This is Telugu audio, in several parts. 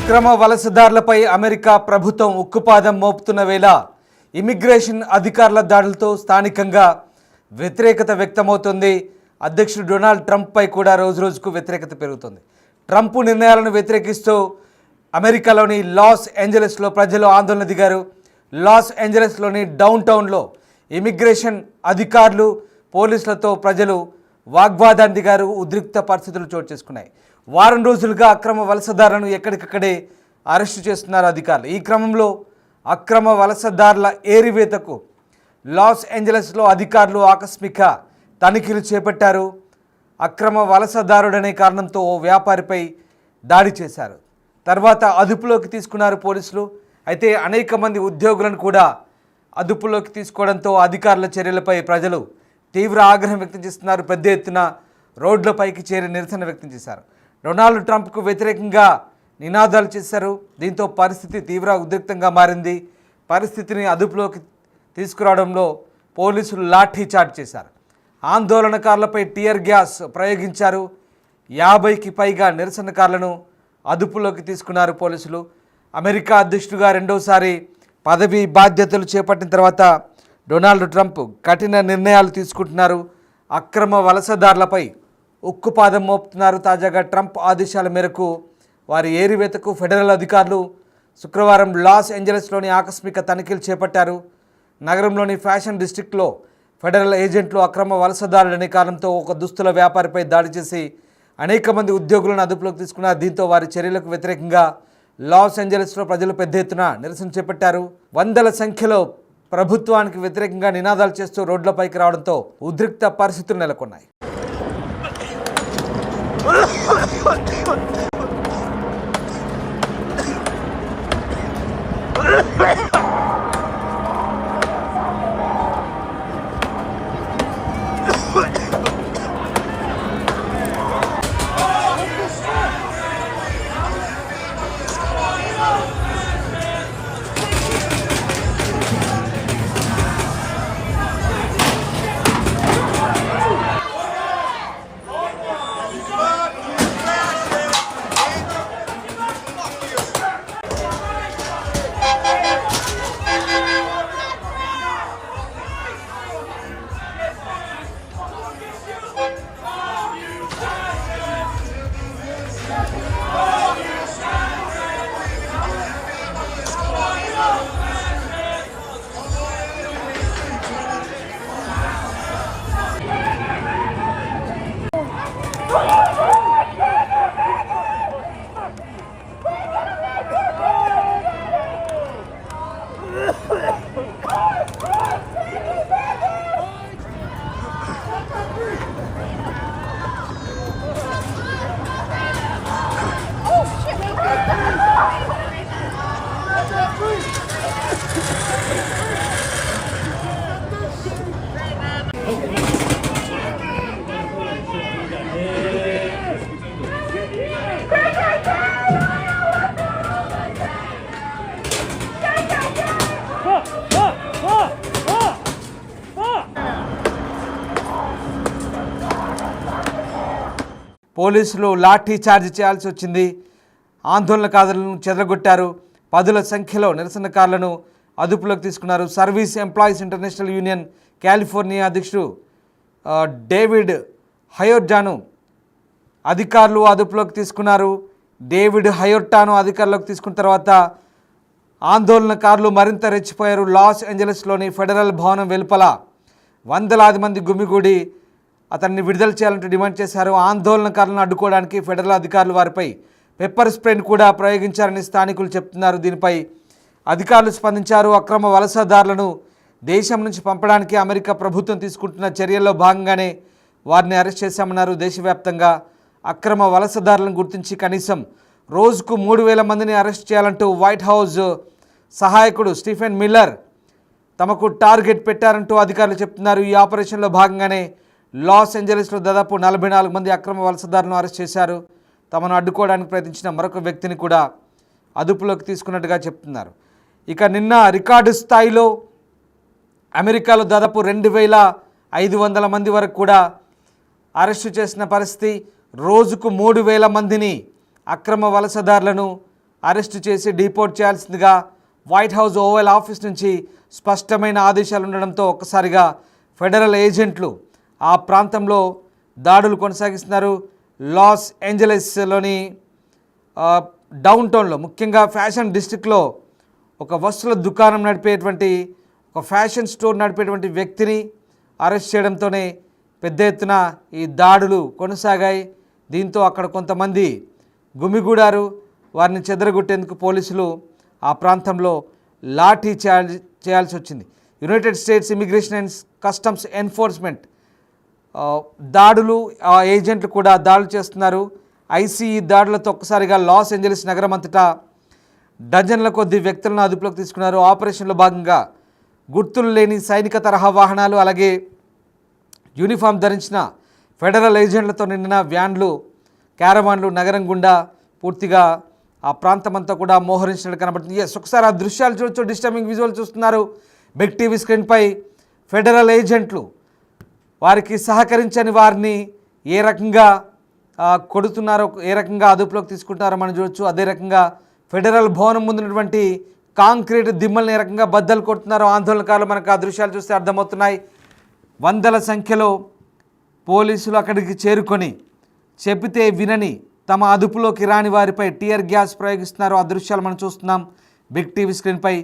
అక్రమ వలసదారులపై అమెరికా ప్రభుత్వం ఉక్కుపాదం మోపుతున్న వేళ ఇమిగ్రేషన్ అధికారుల దాడులతో స్థానికంగా వ్యతిరేకత వ్యక్తమవుతుంది. అధ్యక్షుడు డొనాల్డ్ ట్రంప్పై కూడా రోజురోజుకు వ్యతిరేకత పెరుగుతుంది. ట్రంప్ నిర్ణయాలను వ్యతిరేకిస్తూ అమెరికాలోని లాస్ ఏంజలస్లో ప్రజలు ఆందోళన దిగారు. లాస్ ఏంజలస్లోని డౌన్ టౌన్లో ఇమిగ్రేషన్ అధికారులు పోలీసులతో ప్రజలు వాగ్వాదాన్ని దిగారు. ఉద్రిక్త పరిస్థితులు చోటు చేసుకున్నాయి. వారం రోజులుగా అక్రమ వలసదారులను ఎక్కడికక్కడే అరెస్టు చేస్తున్నారు అధికారులు. ఈ క్రమంలో అక్రమ వలసదారుల ఏరివేతకు లాస్ ఏంజలస్లో అధికారులు ఆకస్మిక తనిఖీలు చేపట్టారు. అక్రమ వలసదారుడనే కారణంతో ఓ వ్యాపారిపై దాడి చేశారు. తర్వాత అదుపులోకి తీసుకున్నారు పోలీసులు. అయితే అనేక మంది ఉద్యోగులను కూడా అదుపులోకి తీసుకోవడంతో అధికారుల చర్యలపై ప్రజలు తీవ్ర ఆగ్రహం వ్యక్తం చేస్తున్నారు. పెద్ద ఎత్తున రోడ్లపైకి చేరి నిరసన వ్యక్తం చేశారు. డొనాల్డ్ ట్రంప్కు వ్యతిరేకంగా నినాదాలు చేశారు. దీంతో పరిస్థితి తీవ్ర ఉద్రిక్తంగా మారింది. పరిస్థితిని అదుపులోకి తీసుకురావడంలో పోలీసులు లాఠీ చార్జ్ చేశారు. ఆందోళనకారులపై టియర్ గ్యాస్ ప్రయోగించారు. 50కి పైగా నిరసనకారులను అదుపులోకి తీసుకున్నారు పోలీసులు. అమెరికా అధ్యక్షుడిగా రెండోసారి పదవి బాధ్యతలు చేపట్టిన తర్వాత డొనాల్డ్ ట్రంప్ కఠిన నిర్ణయాలు తీసుకుంటున్నారు. అక్రమ వలసదారులపై ఉక్కుపాదం మోపుతున్నారు. తాజాగా ట్రంప్ ఆదేశాల మేరకు వారి ఏరివేతకు ఫెడరల్ అధికారులు శుక్రవారం లాస్ ఏంజలస్లోని ఆకస్మిక తనిఖీలు చేపట్టారు. నగరంలోని ఫ్యాషన్ డిస్ట్రిక్ట్లో ఫెడరల్ ఏజెంట్లు అక్రమ వలసదారులనే కారణంతో ఒక దుస్తుల వ్యాపారిపై దాడి చేసి అనేక మంది ఉద్యోగులను అదుపులోకి తీసుకున్నారు. దీంతో వారి చర్యలకు వ్యతిరేకంగా లాస్ ఏంజలస్లో ప్రజలు పెద్ద ఎత్తున నిరసన చేపట్టారు. వందల సంఖ్యలో ప్రభుత్వానికి వ్యతిరేకంగా నినాదాలు చేస్తూ రోడ్లపైకి రావడంతో ఉద్రిక్త పరిస్థితులు నెలకొన్నాయి. పోలీసులు లాఠీ చార్జ్ చేయాల్సి వచ్చింది. ఆందోళనకారులను చెదరగొట్టారు. పదుల సంఖ్యలో నిరసనకారులను అదుపులోకి తీసుకున్నారు. Service employees international union California అధ్యక్షుడు డేవిడ్ హయోర్టాను అధికారులు అదుపులోకి తీసుకున్నారు. డేవిడ్ హయోర్టాను అధికారులకు తీసుకున్న తర్వాత ఆందోళనకారులు మరింత రెచ్చిపోయారు. లాస్ ఏంజలస్లోని ఫెడరల్ భవనం వెలుపల వందలాది మంది గుమిగూడి అతన్ని విడుదల చేయాలంటూ డిమాండ్ చేశారు. ఆందోళనకారులను అడ్డుకోవడానికి ఫెడరల్ అధికారులు వారిపై పెప్పర్ స్ప్రేను కూడా ప్రయోగించారని స్థానికులు చెప్తున్నారు. దీనిపై అధికారులు స్పందించారు. అక్రమ వలసదారులను దేశం నుంచి పంపడానికి అమెరికా ప్రభుత్వం తీసుకుంటున్న చర్యల్లో భాగంగానే వారిని అరెస్ట్ చేశామన్నారు. దేశవ్యాప్తంగా అక్రమ వలసదారులను గుర్తించి కనీసం రోజుకు 3000 మందిని అరెస్ట్ చేయాలంటూ వైట్ హౌస్ సహాయకుడు స్టీఫెన్ మిల్లర్ తమకు టార్గెట్ పెట్టారంటూ అధికారులు చెప్తున్నారు. ఈ ఆపరేషన్లో భాగంగానే లాస్ ఏంజలస్లో దాదాపు 44 మంది అక్రమ వలసదారులను అరెస్ట్ చేశారు. తమను అడ్డుకోవడానికి ప్రయత్నించిన మరొక వ్యక్తిని కూడా అదుపులోకి తీసుకున్నట్టుగా చెప్తున్నారు. ఇక నిన్న రికార్డు స్థాయిలో అమెరికాలో దాదాపు 2500 మంది వరకు కూడా అరెస్టు చేసిన పరిస్థితి. రోజుకు 3000 మందిని అక్రమ వలసదారులను అరెస్టు చేసి డిపోర్ట్ చేయాల్సిందిగా వైట్ హౌస్ ఓవల్ ఆఫీస్ నుంచి స్పష్టమైన ఆదేశాలు ఉండడంతో ఒక్కసారిగా ఫెడరల్ ఏజెంట్లు ఆ ప్రాంతంలో దాడులు కొనసాగిస్తున్నారు. లాస్ ఏంజలస్లోని డౌన్ టౌన్లో, ముఖ్యంగా ఫ్యాషన్ డిస్ట్రిక్ట్లో ఒక వస్తువుల దుకాణం నడిపేటువంటి, ఒక ఫ్యాషన్ స్టోర్ నడిపేటువంటి వ్యక్తిని అరెస్ట్ చేయడంతోనే పెద్ద ఎత్తున ఈ దాడులు కొనసాగాయి. దీంతో అక్కడ కొంతమంది గుమిగూడారు. వారిని చెదరగొట్టేందుకు పోలీసులు ఆ ప్రాంతంలో లాఠీ చేయాల్సి వచ్చింది. United states immigration and customs enforcement దాడులు, ఏజెంట్లు కూడా దాడులు చేస్తున్నారు. ఐసీఈ దాడులతో ఒక్కసారిగా లాస్ ఏంజలీస్ నగరం అంతటా డజన్ల కొద్ది వ్యక్తులను అదుపులోకి తీసుకున్నారు. ఆపరేషన్లో భాగంగా గుర్తులు లేని సైనిక తరహా వాహనాలు, అలాగే యూనిఫామ్ ధరించిన ఫెడరల్ ఏజెంట్లతో నిండిన వ్యాన్లు, క్యారవాన్లు నగరం గుండా పూర్తిగా ఆ ప్రాంతం అంతా కూడా మోహరించినట్టు కనబడుతుంది. ఒకసారి ఆ దృశ్యాలు చూడొచ్చు, డిస్టర్బింగ్ విజువల్ చూస్తున్నారు. బిగ్ టీవీ స్క్రీన్పై ఫెడరల్ ఏజెంట్లు వారికి సహకరించని వారిని ఏ రకంగా కొడుతున్నారో, ఏ రకంగా అదుపులోకి తీసుకుంటున్నారో మనం చూడొచ్చు. అదే రకంగా ఫెడరల్ భవనం ముందున్నటువంటి కాంక్రీట్ దిమ్మల్ని ఏ రకంగా బద్దలు కొడుతున్నారో ఆందోళనకారులు మనకు ఆ దృశ్యాలు చూస్తే అర్థమవుతున్నాయి. వందల సంఖ్యలో పోలీసులు అక్కడికి చేరుకొని చెబితే వినని, తమ అదుపులోకి రాని వారిపై టియర్ గ్యాస్ ప్రయోగిస్తున్నారు. ఆ దృశ్యాలు మనం చూస్తున్నాం. బిగ్ టీవీ స్క్రీన్పై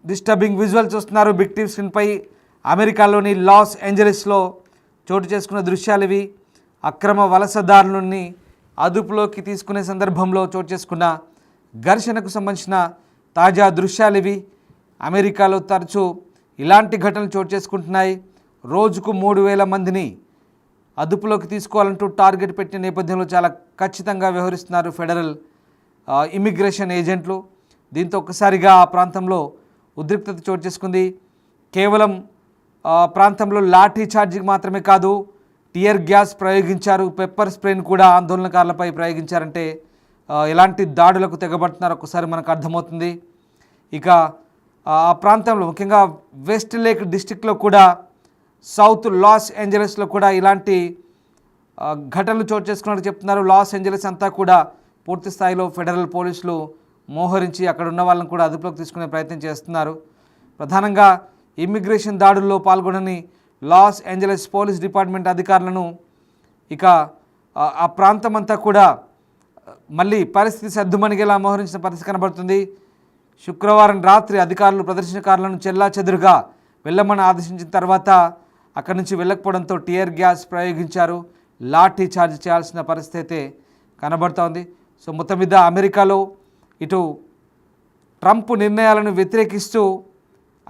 డిస్టర్బింగ్ విజువల్ చూస్తున్నారు. బిగ్ టీవీ స్క్రీన్పై అమెరికాలోని లాస్ ఏంజలీస్లో చోటు చేసుకున్న దృశ్యాలు ఇవి. అక్రమ వలసదారులని అదుపులోకి తీసుకునే సందర్భంలో చోటు చేసుకున్న ఘర్షణకు సంబంధించిన తాజా దృశ్యాలు ఇవి. అమెరికాలో తరచూ ఇలాంటి ఘటనలు చోటు చేసుకుంటున్నాయి. రోజుకు 3,000 మందిని అదుపులోకి తీసుకోవాలంటూ టార్గెట్ పెట్టిన నేపథ్యంలో చాలా ఖచ్చితంగా వ్యవహరిస్తున్నారు ఫెడరల్ ఇమిగ్రేషన్ ఏజెంట్లు. దీంతో ఒక్కసారిగా ఆ ప్రాంతంలో ఉద్రిక్తత చోటు చేసుకుంది. కేవలం ప్రాంతంలో లాఠీ చార్జింగ్ మాత్రమే కాదు, టియర్ గ్యాస్ ప్రయోగించారు, పెప్పర్ స్ప్రేని కూడా ఆందోళనకారులపై ప్రయోగించారంటే ఎలాంటి దాడులకు తెగబడుతున్నారో ఒకసారి మనకు అర్థమవుతుంది. ఇక ఆ ప్రాంతంలో ముఖ్యంగా వెస్ట్ లేక్ డిస్టిక్లో కూడా, సౌత్ లాస్ ఏంజలస్లో కూడా ఇలాంటి ఘటనలు చోటు చేసుకున్నట్టు చెప్తున్నారు. లాస్ ఏంజలస్ అంతా కూడా పూర్తి స్థాయిలో ఫెడరల్ పోలీసులు మోహరించి అక్కడ ఉన్న వాళ్ళని కూడా అదుపులోకి తీసుకునే ప్రయత్నం చేస్తున్నారు. ప్రధానంగా ఇమ్మిగ్రేషన్ దాడుల్లో పాల్గొనని లాస్ ఏంజలస్ పోలీస్ డిపార్ట్మెంట్ అధికారులను ఇక ఆ ప్రాంతం అంతా కూడా మళ్ళీ పరిస్థితి సద్దుమణిగేలా మోహరించిన పరిస్థితి కనబడుతుంది. శుక్రవారం రాత్రి అధికారులు ప్రదర్శనకారులను చెల్లాచెదురుగా వెళ్ళమని ఆదేశించిన తర్వాత అక్కడి నుంచి వెళ్ళకపోవడంతో టియర్ గ్యాస్ ప్రయోగించారు. లాఠీ చార్జ్ చేయాల్సిన పరిస్థితి అయితే కనబడుతోంది. సో మొత్తం మీద అమెరికాలో ఇటు ట్రంప్ నిర్ణయాలను వ్యతిరేకిస్తూ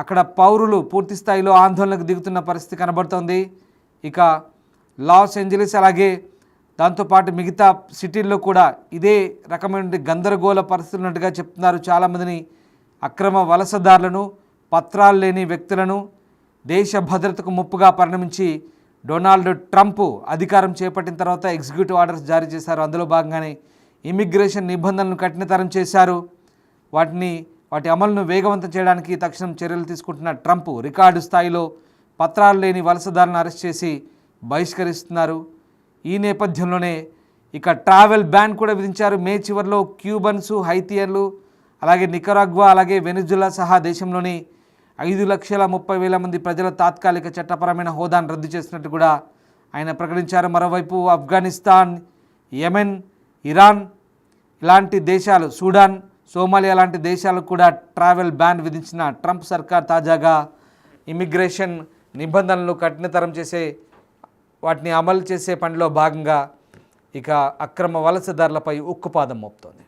అక్కడ పౌరులు పూర్తి స్థాయిలో ఆందోళనకు దిగుతున్న పరిస్థితి కనబడుతోంది. ఇక లాస్ ఏంజలీస్ అలాగే దాంతోపాటు మిగతా సిటీల్లో కూడా ఇదే రకమైన గందరగోళ పరిస్థితులు ఉన్నట్టుగా చెప్తున్నారు. చాలామందిని అక్రమ వలసదారులను, పత్రాలు లేని వ్యక్తులను దేశ భద్రతకు ముప్పుగా పరిణమించి డొనాల్డ్ ట్రంప్ అధికారం చేపట్టిన తర్వాత ఎగ్జిక్యూటివ్ ఆర్డర్స్ జారీ చేశారు. అందులో భాగంగానే ఇమిగ్రేషన్ నిబంధనలను కఠినతరం చేశారు. వాటి అమలును వేగవంతం చేయడానికి తక్షణం చర్యలు తీసుకుంటున్న ట్రంప్ రికార్డు స్థాయిలో పత్రాలు లేని వలసదారులను అరెస్ట్ చేసి బహిష్కరిస్తున్నారు. ఈ నేపథ్యంలోనే ఇక ట్రావెల్ బ్యాన్ కూడా విధించారు. మే చివరిలో క్యూబన్స్, హైతియర్లు, అలాగే నికరాగ్వా, అలాగే వెనిజులా సహా దేశంలోని 5,30,000 మంది ప్రజల తాత్కాలిక చట్టపరమైన హోదాను రద్దు చేసినట్టు కూడా ఆయన ప్రకటించారు. మరోవైపు ఆఫ్ఘనిస్తాన్, యెమెన్, ఇరాన్ ఇలాంటి దేశాలు, సూడాన్, సోమాలియా లాంటి దేశాలకు కూడా ట్రావెల్ బ్యాన్ విధించిన ట్రంప్ సర్కార్ తాజాగా ఇమిగ్రేషన్ నిబంధనలు కఠినతరం చేసే, వాటిని అమలు చేసే పనిలో భాగంగా ఇక అక్రమ వలసదారులపై ఉక్కుపాదం మోపుతోంది.